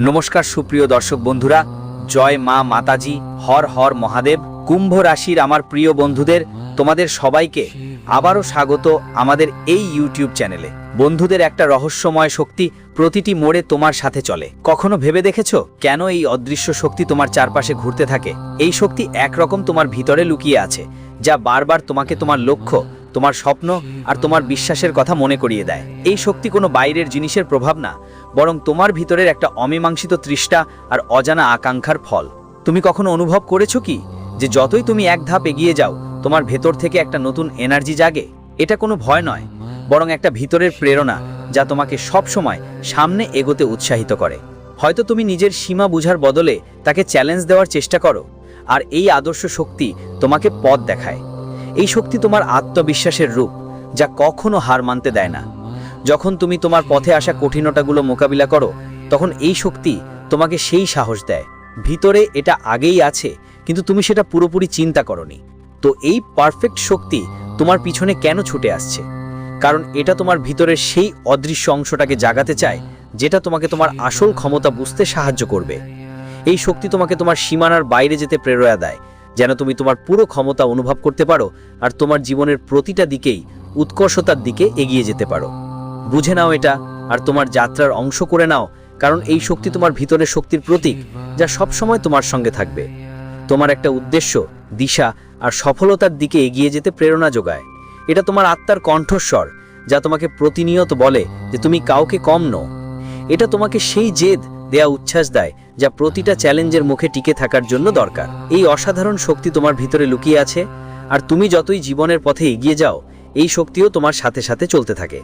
নমস্কার সুপ্রিয় দর্শক বন্ধুরা, জয় মা মাতাজি, হর হর মহাদেব। কুম্ভ রাশির আমার প্রিয় বন্ধুদের, তোমাদের সবাইকে আবারও স্বাগত আমাদের এই ইউটিউব চ্যানেলে। বন্ধুদের, একটা রহস্যময় শক্তি প্রতিটি মোড়ে তোমার সাথে চলে। কখনো ভেবে দেখেছো কেন এই অদৃশ্য শক্তি তোমার চারপাশে ঘুরতে থাকে? এই শক্তি একরকম তোমার ভিতরে লুকিয়ে আছে, যা বারবার তোমাকে তোমার লক্ষ্য, তোমার স্বপ্ন আর তোমার বিশ্বাসের কথা মনে করিয়ে দেয়। এই শক্তি কোনো বাইরের জিনিসের প্রভাব না, বরং তোমার ভিতরের একটা অমীমাংসিত তৃষ্ণা আর অজানা আকাঙ্ক্ষার ফল। তুমি কখনো অনুভব করেছো কি যে যতই তুমি এক ধাপ এগিয়ে যাও, তোমার ভেতর থেকে একটা নতুন এনার্জি জাগে? এটা কোনো ভয় নয়, বরং একটা ভিতরের প্রেরণা, যা তোমাকে সব সময় সামনে এগোতে উৎসাহিত করে। হয়তো তুমি নিজের সীমা বুঝার বদলে তাকে চ্যালেঞ্জ দেওয়ার চেষ্টা করো, আর এই আদর্শ শক্তি তোমাকে পথ দেখায়। এই শক্তি তোমার আত্মবিশ্বাসের রূপ, যা কখনো হার মানতে দেয় না। যখন তুমি তোমার পথে আসা কঠিনতাগুলো মোকাবিলা করো, তখন এই শক্তি তোমাকে সেই সাহস দেয়। ভিতরে এটা আগেই আছে, কিন্তু তুমি সেটা পুরোপুরি চিন্তা করনি। তো এই পারফেক্ট শক্তি তোমার পিছনে কেন ছুটে আসছে? কারণ এটা তোমার ভিতরের সেই অদৃশ্য অংশটাকে জাগাতে চায়, যেটা তোমাকে তোমার আসল ক্ষমতা বুঝতে সাহায্য করবে। এই শক্তি তোমাকে তোমার সীমানার বাইরে যেতে প্রেরণা দেয়, যেন তুমি তোমার পুরো ক্ষমতা অনুভব করতে পারো আর তোমার জীবনের প্রতিটা দিকেই উৎকর্ষতার দিকে এগিয়ে যেতে পারো। বুঝে নাও এটা, আর তোমার যাত্রার অংশ করে নাও, কারণ এই শক্তি তোমার ভিতরের শক্তির প্রতীক, যা সব সময় তোমার সঙ্গে থাকবে। তোমার একটা উদ্দেশ্য, দিশা আর সফলতার দিকে এগিয়ে যেতে প্রেরণা যোগায়। এটা তোমার আত্মার কণ্ঠস্বর, যা তোমাকে প্রতিনিয়ত বলে যে তুমি কাউকে কম নও। এটা তোমাকে সেই জেদ দেয়া উচ্ছ্বাস দেয়, যা প্রতিটা চ্যালেঞ্জের মুখে টিকে থাকার জন্য দরকার। এই অসাধারণ শক্তি তোমার ভিতরে লুকিয়ে আছে, আর তুমি যতই জীবনের পথে এগিয়ে যাও, এই শক্তিও তোমার সাথে সাথে চলতে থাকে।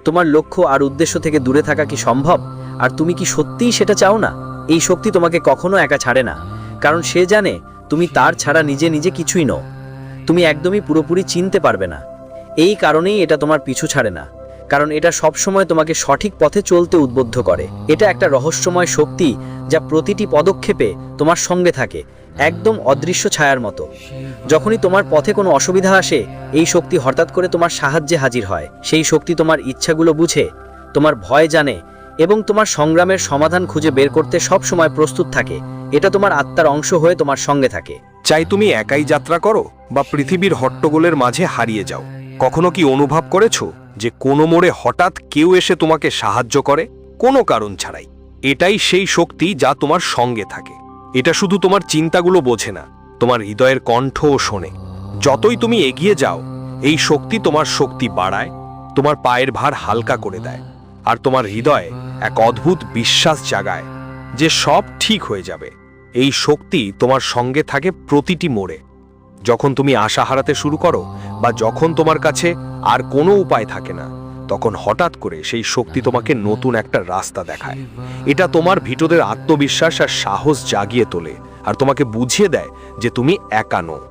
তোমার লক্ষ্য আর উদ্দেশ্য থেকে দূরে থাকা কি সম্ভব? আর তুমি কি সত্যিই সেটা চাও না? এই শক্তি তোমাকে কখনো একা ছাড়ে না, কারণ সে জানে তুমি তার ছাড়া নিজে নিজে কিছুই নও। তুমি একদমই পুরোপুরি চিনতে পারবে না। এই কারণেই এটা তোমার পিছু ছাড়ে না, কারণ এটা সবসময় তোমাকে সঠিক পথে চলতে উদ্বুদ্ধ করে। এটা একটা রহস্যময় শক্তি, যা প্রতিটি পদক্ষেপে তোমার সঙ্গে থাকে, একদম অদৃশ্য ছায়ার মতো। যখনই তোমার পথে কোনো অসুবিধা আসে, এই শক্তি হঠাৎ করে তোমার সাহায্যে হাজির হয়। সেই শক্তি তোমার ইচ্ছাগুলো বুঝে, তোমার ভয় জানে এবং তোমার সংগ্রামের সমাধান খুঁজে বের করতে সব সময় প্রস্তুত থাকে। এটা তোমার আত্মার অংশ হয়ে তোমার সঙ্গে থাকে। চাই তুমি একাই যাত্রা করো বা পৃথিবীর হট্টগোলের মাঝে হারিয়ে যাও, কখনো কি অনুভব করেছো যে কোনো মোড়ে হঠাৎ কেউ এসে তোমাকে সাহায্য করে, কোনো কারণ ছাড়াই? এটাই সেই শক্তি যা তোমার সঙ্গে থাকে। এটা শুধু তোমার চিন্তাগুলো বোঝে না, তোমার হৃদয়ের কণ্ঠও শোনে। যতই তুমি এগিয়ে যাও, এই শক্তি তোমার শক্তি বাড়ায়, তোমার পায়ের ভার হালকা করে দেয়, আর তোমার হৃদয়ে এক অদ্ভুত বিশ্বাস জাগায় যে সব ঠিক হয়ে যাবে। এই শক্তি তোমার সঙ্গে থাকে প্রতিটি মোড়ে। যখন তুমি আশা হারাতে শুরু করো বা যখন তোমার কাছে আর কোনো উপায় থাকে না, তখন হঠাৎ করে সেই শক্তি তোমাকে নতুন একটা রাস্তা দেখায়। এটা তোমার ভিতরের আত্মবিশ্বাস আর সাহস জাগিয়ে তোলে, আর তোমাকে বুঝিয়ে দেয় যে তুমি একা নও।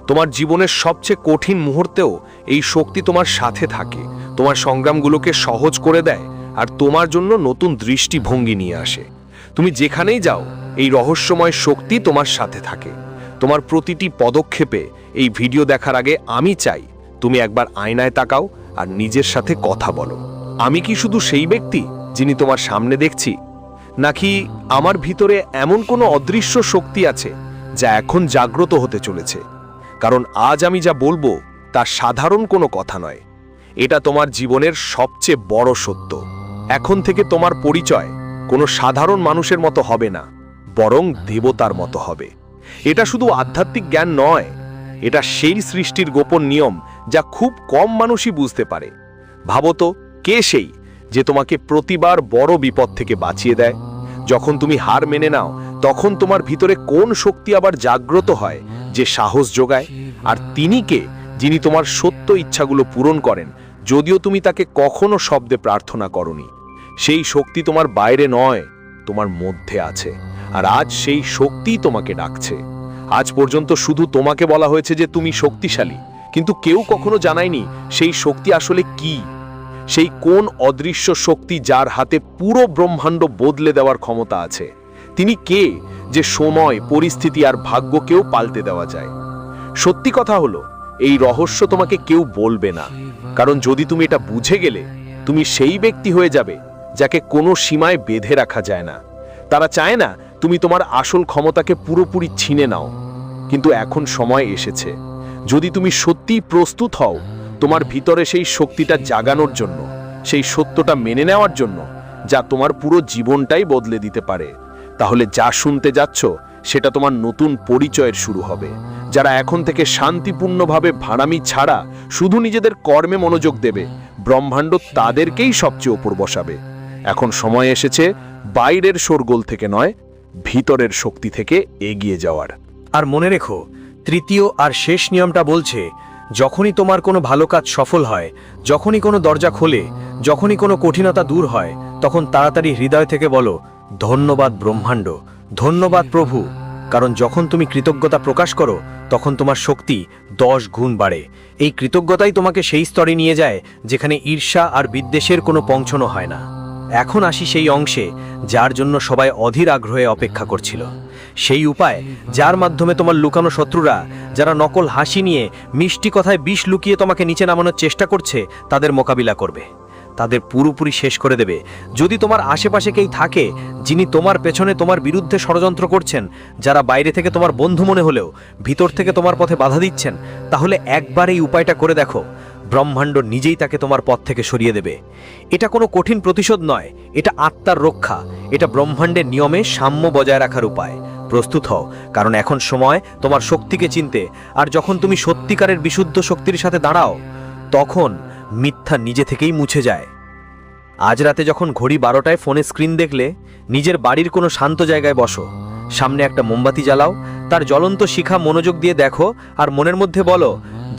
তোমার জীবনের সবচেয়ে কঠিন মুহূর্তেও এই শক্তি তোমার সাথে থাকে, তোমার সংগ্রামগুলোকে সহজ করে দেয় আর তোমার জন্য নতুন দৃষ্টিভঙ্গি নিয়ে আসে। তুমি যেখানেই যাও, এই রহস্যময় শক্তি তোমার সাথে থাকে। তোমার প্রতিটি পদক্ষেপে এই ভিডিও দেখার আগে আমি চাই তুমি একবার আয়নায় তাকাও আর নিজের সাথে কথা বলো। আমি কি শুধু সেই ব্যক্তি যিনি তোমার সামনে দেখছি, নাকি আমার ভিতরে এমন কোনো অদৃশ্য শক্তি আছে যা এখন জাগ্রত হতে চলেছে? কারণ আজ আমি যা বলবো তা সাধারণ কোনো কথা নয়, এটা তোমার জীবনের সবচেয়ে বড় সত্য। এখন থেকে তোমার পরিচয় কোনো সাধারণ মানুষের মতো হবে না, বরং দেবতার মতো হবে। এটা শুধু আধ্যাত্মিক জ্ঞান নয়, এটা সেই সৃষ্টির গোপন নিয়ম যা খুব কম মানুষই বুঝতে পারে। ভাবো তো, কে সেই যে তোমাকে প্রতিবার বড় বিপদ থেকে বাঁচিয়ে দেয়? যখন তুমি হার মেনে নাও, তখন তোমার ভিতরে কোন শক্তি আবার জাগ্রত হয় যে সাহস যোগায়? আর তিনি কে, যিনি তোমার সত্য ইচ্ছাগুলো পূরণ করেন, যদিও তুমি তাকে কখনো শব্দে প্রার্থনা করনি? সেই শক্তি তোমার বাইরে নয়, তোমার মধ্যে আছে, আর আজ সেই শক্তিই তোমাকে ডাকছে। আজ পর্যন্ত শুধু তোমাকে বলা হয়েছে যে তুমি শক্তিশালী, কিন্তু কেউ কখনো জানায়নি সেই শক্তি আসলে কি। সেই কোন অদৃশ্য শক্তি যার হাতে পুরো ব্রহ্মাণ্ড বদলে দেওয়ার ক্ষমতা আছে? তিনি কে যে সময়, পরিস্থিতি আর ভাগ্যকেও পাল্টে দেওয়া যায়? সত্যি কথা হলো, এই রহস্য তোমাকে কেউ বলবে না, কারণ যদি তুমি এটা বুঝে গেলে, তুমি সেই ব্যক্তি হয়ে যাবে যাকে কোনো সীমায় বেঁধে রাখা যায় না। তারা চায় না তুমি তোমার আসল ক্ষমতাকে পুরোপুরি ছিনে নাও। কিন্তু এখন সময় এসেছে, যদি তুমি সত্যিই প্রস্তুত হও তোমার ভিতরে সেই শক্তিটা জাগানোর জন্য, সেই সত্যটা মেনে নেওয়ার জন্য যা তোমার পুরো জীবনটাই বদলে দিতে পারে, তাহলে যা শুনতে যাচ্ছ সেটা তোমার নতুন পরিচয়ের শুরু হবে। যারা এখন থেকে শান্তিপূর্ণভাবে ভাড়ামি ছাড়া শুধু নিজেদের কর্মে মনোযোগ দেবে, ব্রহ্মাণ্ড তাদেরকেই সবচেয়ে ওপর বসাবে। এখন সময় এসেছে বাইরের শোরগোল থেকে নয়, ভিতরের শক্তি থেকে এগিয়ে যাওয়ার। আর মনে রেখো, তৃতীয় আর শেষ নিয়মটা বলছে, যখনই তোমার কোনো ভালো কাজ সফল হয়, যখনই কোনো দরজা খোলে, যখনই কোনো কঠিনতা দূর হয়, তখন তাড়াতাড়ি হৃদয় থেকে বলো, ধন্যবাদ ব্রহ্মাণ্ড, ধন্যবাদ প্রভু। কারণ যখন তুমি কৃতজ্ঞতা প্রকাশ করো তখন তোমার শক্তি 10 গুণ বাড়ে। এই কৃতজ্ঞতাই তোমাকে সেই স্তরে নিয়ে যায় যেখানে ঈর্ষা আর বিদ্বেষের কোনো পংছনও হয় না। এখন আসি সেই অংশে যার জন্য সবাই অধীর আগ্রহে অপেক্ষা করছিল। সেই উপায় যার মাধ্যমে তোমার লুকানো শত্রুরা, যারা নকল হাসি নিয়ে মিষ্টি কথায় বিষ লুকিয়ে তোমাকে নিচে নামানোর চেষ্টা করছে, তাদের মোকাবিলা করবে, তাদের পুরোপুরি শেষ করে দেবে। যদি তোমার আশেপাশে কেউ থাকে যিনি তোমার পেছনে তোমার বিরুদ্ধে ষড়যন্ত্র করছেন, যারা বাইরে থেকে তোমার বন্ধু মনে হলেও ভিতর থেকে তোমার পথে বাধা দিচ্ছেন, তাহলে একবার এই উপায়টা করে দেখো, ব্রহ্মাণ্ড নিজেই তাকে তোমার পথ থেকে সরিয়ে দেবে। এটা কোনো কঠিন প্রতিশোধ নয়, এটা আত্মার রক্ষা, এটা ব্রহ্মাণ্ডের নিয়মে সাম্য বজায় রাখার উপায়। প্রস্তুত হও, কারণ এখন সময় তোমার শক্তিকে চিনতে। আর যখন তুমি সত্যিকারের বিশুদ্ধ শক্তির সাথে দাঁড়াও, তখন মিথ্যা নিজে থেকেই মুছে যায়। আজ রাতে যখন ঘড়ি 12টায় ফোনে স্ক্রিন দেখলে, নিজের বাড়ির কোনো শান্ত জায়গায় বসো, সামনে একটা মোমবাতি জ্বালাও, তার জ্বলন্ত শিখা মনোযোগ দিয়ে দেখো, আর মনের মধ্যে বলো,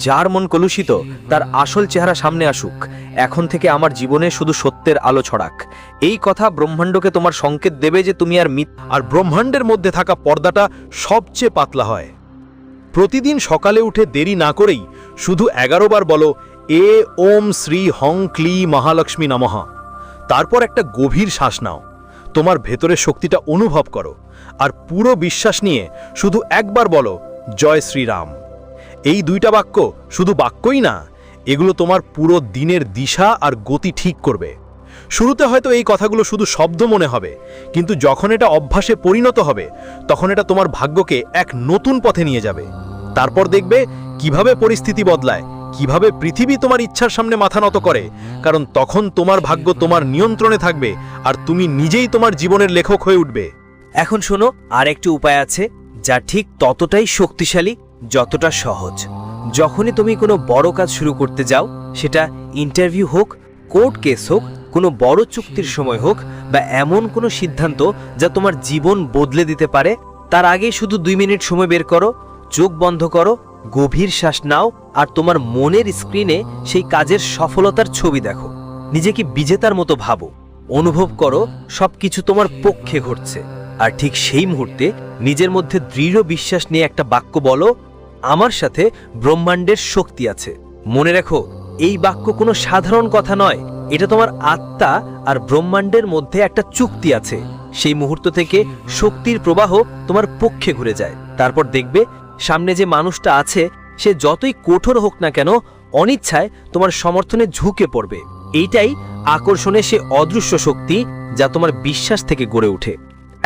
যার মন কলুষিত তার আসল চেহারা সামনে আসুক, এখন থেকে আমার জীবনে শুধু সত্যের আলো ছড়াক। এই কথা ব্রহ্মাণ্ডকে তোমার সংকেত দেবে যে তুমি আর আর ব্রহ্মাণ্ডের মধ্যে থাকা পর্দাটা সবচেয়ে পাতলা হয়। প্রতিদিন সকালে উঠে দেরি না করেই শুধু 11 বার বলো, এ ওম শ্রী হং ক্লি মহালক্ষ্মী নমঃ। তারপর একটা গভীর শ্বাস নাও, তোমার ভেতরের শক্তিটা অনুভব করো, আর পুরো বিশ্বাস নিয়ে শুধু একবার বলো, জয় শ্রীরাম। এই 2টা বাক্য শুধু বাক্যই না, এগুলো তোমার পুরো দিনের দিশা আর গতি ঠিক করবে। শুরুতে হয়তো এই কথাগুলো শুধু শব্দ মনে হবে, কিন্তু যখন এটা অভ্যাসে পরিণত হবে তখন এটা তোমার ভাগ্যকে এক নতুন পথে নিয়ে যাবে। তারপর দেখবে কিভাবে পরিস্থিতি বদলায়, কিভাবে পৃথিবী তোমার ইচ্ছার সামনে মাথা নত করে, কারণ তখন তোমার ভাগ্য তোমার নিয়ন্ত্রণে থাকবে আর তুমি নিজেই তোমার জীবনের লেখক হয়ে উঠবে। এখন শোনো, আর একটি উপায় আছে যা ঠিক ততটাই শক্তিশালী যতটা সহজ। যখনই তুমি কোনো বড় কাজ শুরু করতে যাও, সেটা ইন্টারভিউ হোক, কোর্ট কেস হোক, কোনো বড় চুক্তির সময় হোক, বা এমন কোনো সিদ্ধান্ত যা তোমার জীবন বদলে দিতে পারে, তার আগে শুধু 2 মিনিট সময় বের করো, চোখ বন্ধ করো, গভীর শ্বাস নাও, আর তোমার মনের স্ক্রিনে সেই কাজের সফলতার ছবি দেখো। নিজেকে বিজেতার মতো ভাবো, অনুভব করো সবকিছু তোমার পক্ষে ঘটছে। আর ঠিক সেই মুহূর্তে নিজের মধ্যে দৃঢ় বিশ্বাস নিয়ে একটা বাক্য বলো, আমার সাথে ব্রহ্মাণ্ডের শক্তি আছে। মনে রেখো, এই বাক্য কোনো সাধারণ কথা নয়, এটা তোমার আত্মা আর ব্রহ্মাণ্ডের মধ্যে একটা চুক্তি আছে। সেই মুহূর্ত থেকে শক্তির প্রবাহ তোমার পক্ষে ঘুরে যায়। তারপর দেখবে সামনে যে মানুষটা আছে সে যতই কঠোর হোক না কেন, অনিচ্ছায় তোমার সমর্থনে ঝুঁকে পড়বে। এইটাই আকর্ষণে সে অদৃশ্য শক্তি যা তোমার বিশ্বাস থেকে গড়ে ওঠে।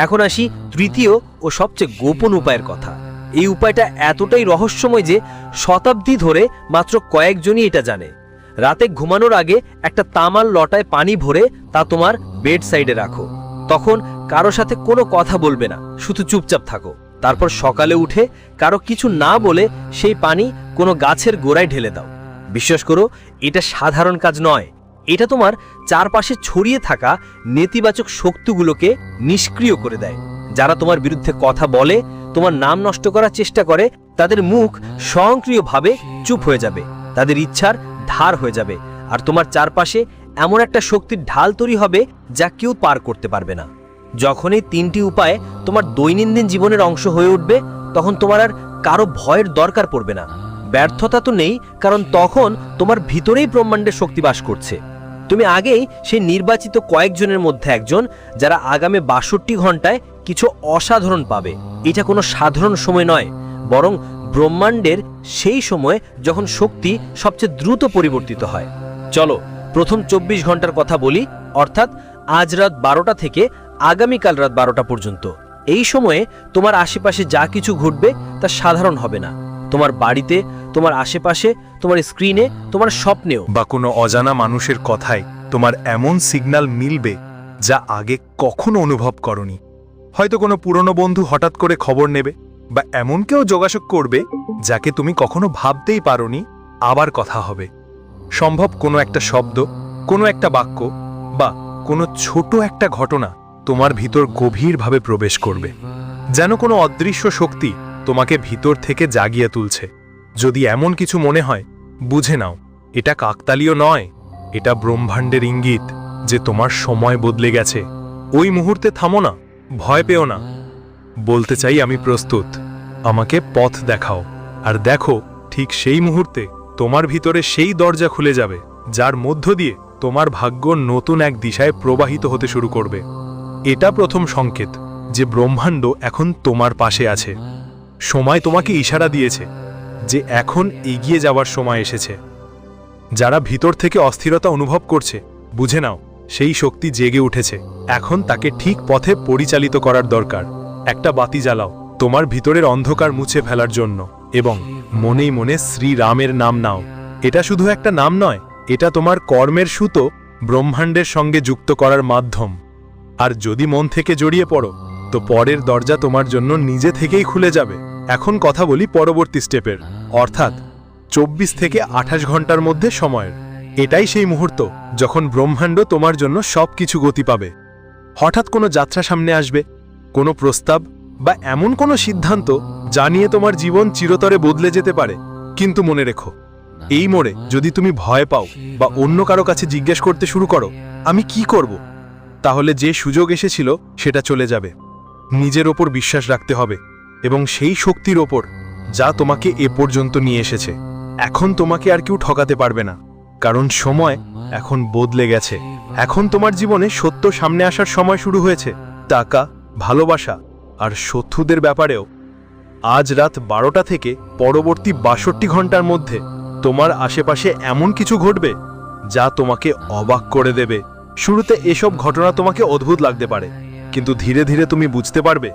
এখন আসি তৃতীয় ও সবচেয়ে গোপন উপায়ের কথা। এই উপায়টা এতটাই রহস্যময় যে শতাব্দী ধরে মাত্র কয়েকজনই এটা জানে। রাতে ঘুমানোর আগে একটা তামার লটায় পানি ভরে তা তোমার বেড সাইডে রাখো। তখন কারো সাথে কোনো কথা বলবে না, শুধু চুপচাপ থাকো। তারপর সকালে উঠে কারো কিছু না বলে সেই পানি কোনো গাছের গোড়ায় ঢেলে দাও। বিশ্বাস করো, এটা সাধারণ কাজ নয়, এটা তোমার চারপাশে ছড়িয়ে থাকা নেতিবাচক শক্তিগুলোকে নিষ্ক্রিয় করে দেয়। যারা তোমার বিরুদ্ধে কথা বলে, তোমার নাম নষ্ট করার চেষ্টা করে, তাদের মুখ স্বয়ংক্রিয়ভাবে চুপ হয়ে যাবে, তাদের ইচ্ছার ধার হয়ে যাবে, আর তোমার চারপাশে এমন একটা শক্তির ঢাল তৈরি হবে যা কেউ পার করতে পারবে না। যখন এই 3টি উপায় তোমার দৈনন্দিন জীবনের অংশ হয়ে উঠবে, তখন তোমার আর কারো ভয়ের দরকার পড়বে না। ব্যর্থতা তো নেই, কারণ তখন তোমার ভিতরেই ব্রহ্মাণ্ডের শক্তি বাস করছে। তুমি আগেই সেই নির্বাচিত কয়েকজনের মধ্যে একজন, যারা আগামী 62 ঘন্টায় কিছু অসাধারণ পাবে। এটা কোনো সাধারণ সময় নয়, বরং ব্রহ্মাণ্ডের সেই সময় যখন শক্তি সবচেয়ে দ্রুত পরিবর্তিত হয়। চলো প্রথম 24 ঘন্টার কথা বলি, অর্থাৎ আজ রাত 12টা থেকে আগামীকাল রাত 12টা পর্যন্ত। এই সময়ে তোমার আশেপাশে যা কিছু ঘটবে তা সাধারণ হবে না। তোমার বাড়িতে, তোমার আশেপাশে, তোমার স্ক্রিনে, তোমার স্বপ্নেও। বা কোনো অজানা মানুষের কথায় তোমার এমন সিগন্যাল মিলবে যা আগে কখনো অনুভব করনি। হয়তো কোনো পুরনো বন্ধু হঠাৎ করে খবর নেবে, বা এমন কেউ যোগাযোগ করবে যাকে তুমি কখনো ভাবতেই পারোনি আবার কথা হবে। সম্ভব কোনো একটা শব্দ, কোনো একটা বাক্য, বা কোনো ছোট একটা ঘটনা তোমার ভিতর গভীরভাবে প্রবেশ করবে, যেন কোনো অদৃশ্য শক্তি তোমাকে ভিতর থেকে জাগিয়ে তুলছে। যদি এমন কিছু মনে হয়, বুঝে নাও এটা কাকতালীয় নয়, এটা ব্রহ্মাণ্ডের ইঙ্গিত যে তোমার সময় বদলে গেছে। ওই মুহূর্তে থামো না, ভয় পেও না, বলতে চাই আমি প্রস্তুত, আমাকে পথ দেখাও। আর দেখো, ঠিক সেই মুহূর্তে তোমার ভিতরে সেই দরজা খুলে যাবে যার মধ্য দিয়ে তোমার ভাগ্য নতুন এক দিশায় প্রবাহিত হতে শুরু করবে। এটা প্রথম সংকেত যে ব্রহ্মাণ্ড এখন তোমার পাশে আছে। সময় তোমাকে ইশারা দিয়েছে যে এখন এগিয়ে যাওয়ার সময় এসেছে। যারা ভিতর থেকে অস্থিরতা অনুভব করছে, বুঝে নাও সেই শক্তি জেগে উঠেছে। এখন তাকে ঠিক পথে পরিচালিত করার দরকার। একটা বাতি জ্বালাও তোমার ভিতরের অন্ধকার মুছে ফেলার জন্য, এবং মনেই মনে শ্রীরামের নাম নাও। এটা শুধু একটা নাম নয়, এটা তোমার কর্মের সুতো ব্রহ্মাণ্ডের সঙ্গে যুক্ত করার মাধ্যম। আর যদি মন থেকে জড়িয়ে পড়ো, তো পরের দরজা তোমার জন্য নিজে থেকেই খুলে যাবে। এখন কথা বলি পরবর্তী স্টেপের, অর্থাৎ 24 থেকে 28 ঘন্টার মধ্যে সময়ের। এটাই সেই মুহূর্ত যখন ব্রহ্মাণ্ড তোমার জন্য সবকিছু গতি পাবে। হঠাৎ কোনো যাত্রা সামনে আসবে, কোনো প্রস্তাব বা এমন কোনো সিদ্ধান্ত যা নিয়ে তোমার জীবন চিরতরে বদলে যেতে পারে। কিন্তু মনে রেখো, এই মোড়ে যদি তুমি ভয় পাও বা অন্য কারো কাছে জিজ্ঞেস করতে শুরু করো আমি কি করব, তাহলে যে সুযোগ এসেছিল সেটা চলে যাবে। নিজের ওপর বিশ্বাস রাখতে হবে, এবং সেই শক্তির ওপর যা তোমাকে এ পর্যন্ত নিয়ে এসেছে। এখন তোমাকে আর কেউ ঠকাতে পারবে না, কারণ সময় এখন বদলে গেছে। এখন তোমার জীবনে সত্য সামনে আসার সময় শুরু হয়েছে। টাকা, ভালোবাসা আর শত্রুদের ব্যাপারেও আজ রাত 12টা থেকে পরবর্তী 62 ঘন্টার মধ্যে তোমার আশেপাশে এমন কিছু ঘটবে যা তোমাকে অবাক করে দেবে। শুরুতে এসব ঘটনা তোমাকে অদ্ভুত লাগতে পারে, কিন্তু ধীরে ধীরে তুমি বুঝতে পারবে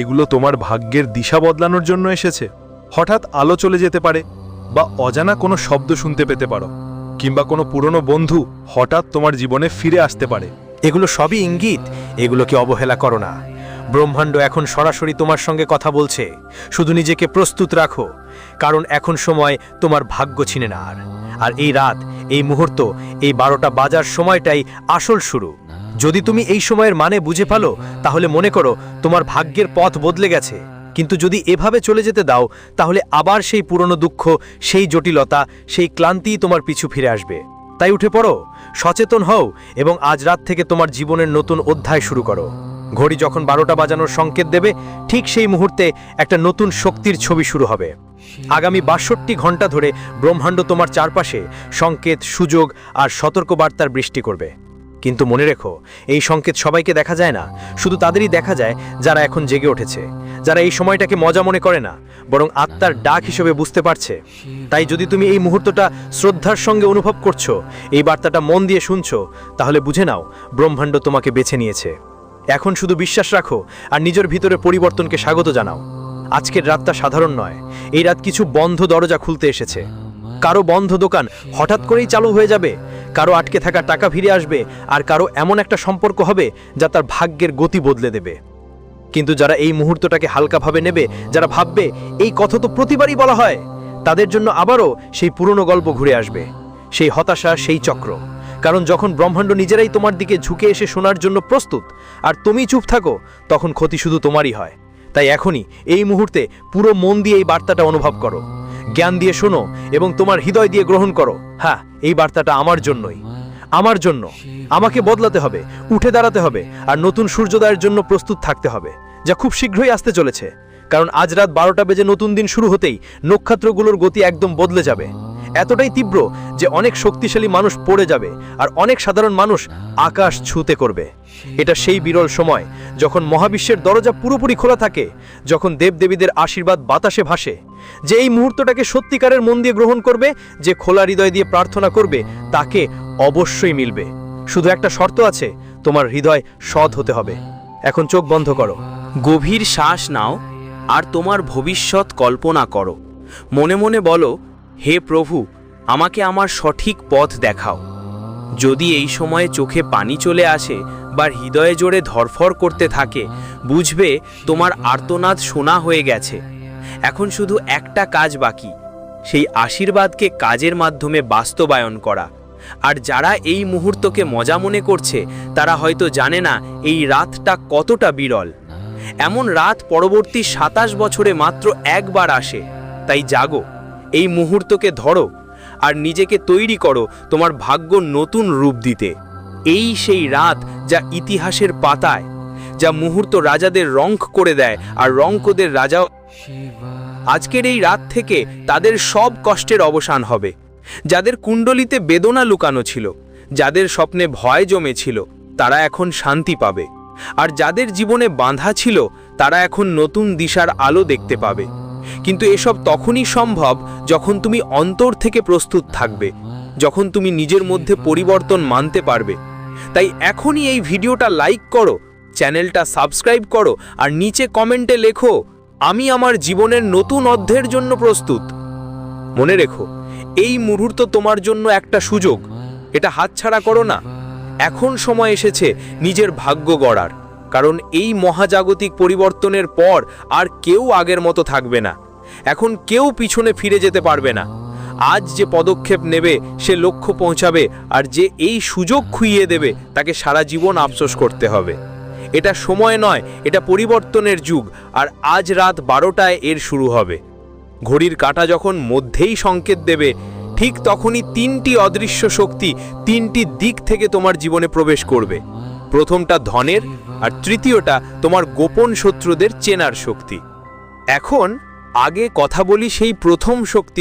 এগুলো তোমার ভাগ্যের দিশা বদলানোর জন্য এসেছে। হঠাৎ আলো চলে যেতে পারে, বা অজানা কোনো শব্দ শুনতে পেতে পারো, কিংবা কোনো পুরনো বন্ধু হঠাৎ তোমার জীবনে ফিরে আসতে পারে। এগুলো সবই ইঙ্গিত, এগুলোকে অবহেলা করো না। ব্রহ্মাণ্ড এখন সরাসরি তোমার সঙ্গে কথা বলছে। শুধু নিজেকে প্রস্তুত রাখো, কারণ এখন সময় তোমার ভাগ্য ছিনে নেওয়ার। আর এই রাত, এই মুহূর্ত, এই 12টা বাজার সময়টাই আসল শুরু। যদি তুমি এই সময়ের মানে বুঝে ফেলো, তাহলে মনে করো তোমার ভাগ্যের পথ বদলে গেছে। কিন্তু যদি এভাবে চলে যেতে দাও, তাহলে আবার সেই পুরনো দুঃখ, সেই জটিলতা, সেই ক্লান্তি তোমার পিছু ফিরে আসবে। তাই উঠে পড়ো, সচেতন হও, এবং আজ রাত থেকে তোমার জীবনের নতুন অধ্যায় শুরু করো। ঘড়ি যখন 12টা বাজানোর সংকেত দেবে, ঠিক সেই মুহূর্তে একটা নতুন শক্তির ছবি শুরু হবে। আগামী 62 ঘন্টা ধরে ব্রহ্মাণ্ড তোমার চারপাশে সংকেত, সুযোগ আর সতর্কবার্তার বৃষ্টি করবে। কিন্তু মনে রেখো, এই সংকেত সবাইকে দেখা যায় না, শুধু তাদেরই দেখা যায় যারা এখন জেগে উঠেছে, যারা এই সময়টাকে মজা মনে করে না, বরং আত্মার ডাক হিসেবে বুঝতে পারছে। তাই যদি তুমি এই মুহূর্তটা শ্রদ্ধার সঙ্গে অনুভব করছো, এই বার্তাটা মন দিয়ে শুনছো, তাহলে বুঝে নাও ব্রহ্মাণ্ড তোমাকে বেছে নিয়েছে। এখন শুধু বিশ্বাস রাখো আর নিজের ভিতরে পরিবর্তনকে স্বাগত জানাও। আজকের রাতটা সাধারণ নয়, এই রাত কিছু বন্ধ দরজা খুলতে এসেছে। কারো বন্ধ দোকান হঠাৎ করেই চালু হয়ে যাবে, কারো আটকে থাকা টাকা ফিরে আসবে, আর কারো এমন একটা সম্পর্ক হবে যা তার ভাগ্যের গতি বদলে দেবে। কিন্তু যারা এই মুহূর্তটাকে হালকাভাবে নেবে, যারা ভাববে এই কথা তো প্রতিবারই বলা হয়, তাদের জন্য আবারও সেই পুরনো গল্প ঘুরে আসবে, সেই হতাশা, সেই চক্র। কারণ যখন ব্রহ্মাণ্ড নিজেরাই তোমার দিকে ঝুঁকে এসে শোনার জন্য প্রস্তুত, আর তুমি চুপ থাকো, তখন ক্ষতি শুধু তোমারই হয়। তাই এখনই, এই মুহূর্তে পুরো মন দিয়ে এই বার্তাটা অনুভব করো, জ্ঞান দিয়ে শোনো, এবং তোমার হৃদয় দিয়ে গ্রহণ করো। হ্যাঁ, এই বার্তাটা আমার জন্যই, আমার জন্য। আমাকে বদলাতে হবে, উঠে দাঁড়াতে হবে, আর নতুন সূর্যোদয়ের জন্য প্রস্তুত থাকতে হবে, যা খুব শীঘ্রই আসতে চলেছে। কারণ আজ রাত 12টা বেজে নতুন দিন শুরু হতেই নক্ষত্রগুলোর গতি একদম বদলে যাবে। এতটাই তীব্র যে অনেক শক্তিশালী মানুষ পড়ে যাবে, আর অনেক সাধারণ মানুষ আকাশ ছুঁতে করবে। এটা সেই বিরল সময় যখন মহাবিশ্বের দরজা পুরোপুরি খোলা থাকে, যখন দেবদেবীদের আশীর্বাদ বাতাসে ভাসে। যে এই মুহূর্তটাকে সত্যিকারের মন দিয়ে গ্রহণ করবে, যে খোলা হৃদয় দিয়ে প্রার্থনা করবে, তাকে অবশ্যই মিলবে। শুধু একটা শর্ত আছে, তোমার হৃদয় সৎ হতে হবে। এখন চোখ বন্ধ করো। গভীর শ্বাস নাও আর তোমার ভবিষ্যৎ কল্পনা করো। মনে মনে বলো, হে প্রভু, আমাকে আমার সঠিক পথ দেখাও। যদি এই সময়ে চোখে পানি চলে আসে বা হৃদয়ে জোরে ধরফর করতে থাকে, বুঝবে তোমার আর্তনাদ শোনা হয়ে গেছে। এখন শুধু একটা কাজ বাকি, সেই আশীর্বাদকে কাজের মাধ্যমে বাস্তবায়ন করা। আর যারা এই মুহূর্তকে মজা মনে করছে, তারা হয়তো জানে না এই রাতটা কতটা বিরল। এমন রাত পরবর্তী 27 বছরে মাত্র একবার আসে। তাই জাগো, এই মুহূর্তকে ধরো আর নিজেকে তৈরি করো তোমার ভাগ্য নতুন রূপ দিতে। এই সেই রাত যা ইতিহাসের পাতায়, যা মুহূর্ত রাজাদের রঙ্ক করে দেয় আর রঙ্কদের রাজাও। আজকের এই রাত থেকে তাদের সব কষ্টের অবসান হবে। যাদের কুণ্ডলিতে বেদনা লুকানো ছিল, যাদের স্বপ্নে ভয় জমেছিল, তারা এখন শান্তি পাবে। আর যাদের জীবনে বাঁধা ছিল, তারা এখন নতুন দিশার আলো দেখতে পাবে। কিন্তু এসব তখনই সম্ভব যখন তুমি অন্তর থেকে প্রস্তুত থাকবে, যখন তুমি নিজের মধ্যে পরিবর্তন মানতে পারবে। তাই এখনই এই ভিডিওটা লাইক করো, চ্যানেলটা সাবস্ক্রাইব করো আর নিচে কমেন্টে লেখো, আমি আমার জীবনের নতুন অধ্যায়ের জন্য প্রস্তুত। মনে রেখো, এই মুহূর্ত তোমার জন্য একটা সুযোগ, এটা হাতছাড়া করো না। এখন সময় এসেছে নিজের ভাগ্য গড়ার, কারণ এই মহাজাগতিক পরিবর্তনের পর আর কেউ আগের মতো থাকবে না। এখন কেউ পিছনে ফিরে যেতে পারবে না। আজ যে পদক্ষেপ নেবে সে লক্ষ্য পৌঁছাবে, আর যে এই সুযোগ খুইয়ে দেবে তাকে সারা জীবন আফসোস করতে হবে। এটা সময় নয়, এটা পরিবর্তনের যুগ। আর আজ রাত 12টায় এর শুরু হবে। ঘড়ির কাঁটা যখন মধ্যেই সংকেত দেবে, ঠিক তখনই 3টি অদৃশ্য শক্তি 3টি দিক থেকে তোমার জীবনে প্রবেশ করবে। প্রথমটা ধনের, আর তৃতীয়টা তোমার গোপন শত্রুদের চেনার শক্তি। এখন আগে কথা বলি সেই প্রথম শক্তি